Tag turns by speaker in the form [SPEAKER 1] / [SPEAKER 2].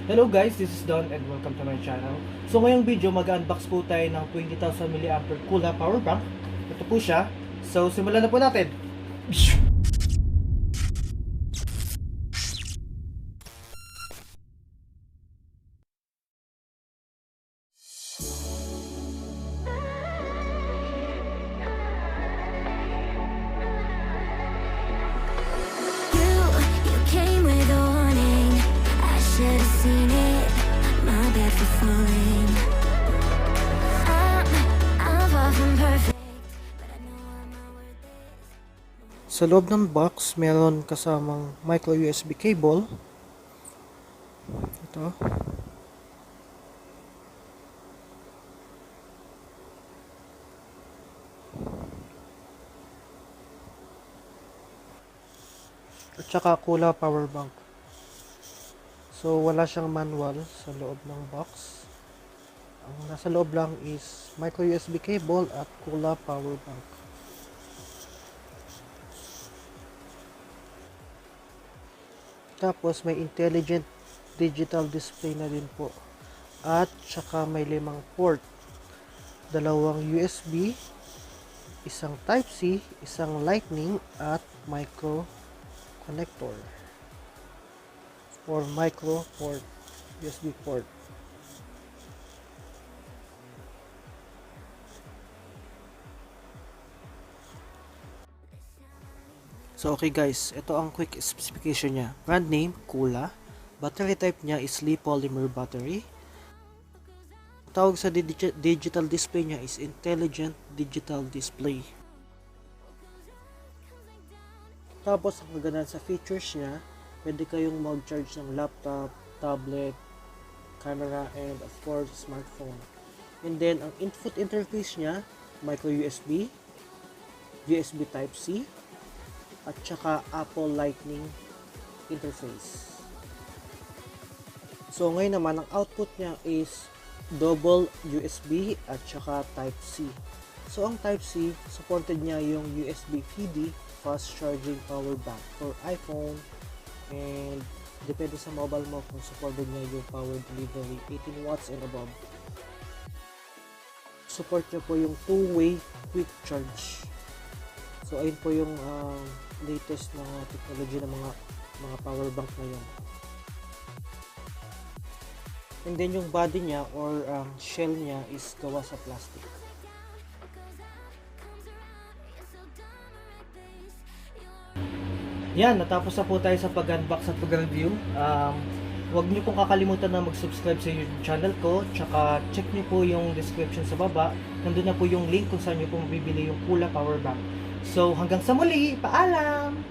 [SPEAKER 1] Hello guys, this is Don and welcome to my channel. So ngayong video mag-unbox po tayo ng 20,000 mAh Kuulaa Powerbank. Ito po siya. So simulan na po natin.
[SPEAKER 2] You came with a warning. I should have seen it. My bad for falling. I'm far from perfect, but I know I'm not worth it.
[SPEAKER 1] Sa loob ng box, meron kasamang micro USB cable. Ito. At saka Kuulaa Powerbank. So wala siyang manual sa loob ng box. Ang nasa loob lang is micro USB cable at Kuulaa Powerbank. Tapos may intelligent digital display na din po. At saka may 5 port. 2 USB, isang Type-C, isang Lightning at micro connector or micro port, USB port. So okay guys, ito ang quick specification niya. Brand name, Kuulaa. Battery type niya is Li-polymer battery. Tawag sa digital display niya is intelligent digital display. Tapos ang kagandahan sa features niya, pwede kayong mag-charge ng laptop, tablet, camera, and of course smartphone. And then ang input interface niya, micro USB, USB Type-C, at saka Apple Lightning interface. So ngayon naman ang output niya is double USB at saka Type-C. So ang Type-C, supported niya yung USB PD fast charging power bank for iPhone, and depende sa mobile mo kung supported niya yung power delivery 18 watts and above. Support niya po yung two-way quick charge. So ayun po yung latest na technology ng mga power bank ngayon. And then yung body niya or shell niya is gawa sa plastic. Yan, natapos na po tayo sa pag-unbox at pag-review. Huwag niyo pong kakalimutan na mag-subscribe sa YouTube channel ko. Tsaka check niyo po yung description sa baba. Nandun na po yung link kung saan niyo po mabibili yung Kuulaa Powerbank. So hanggang sa muli, paalam!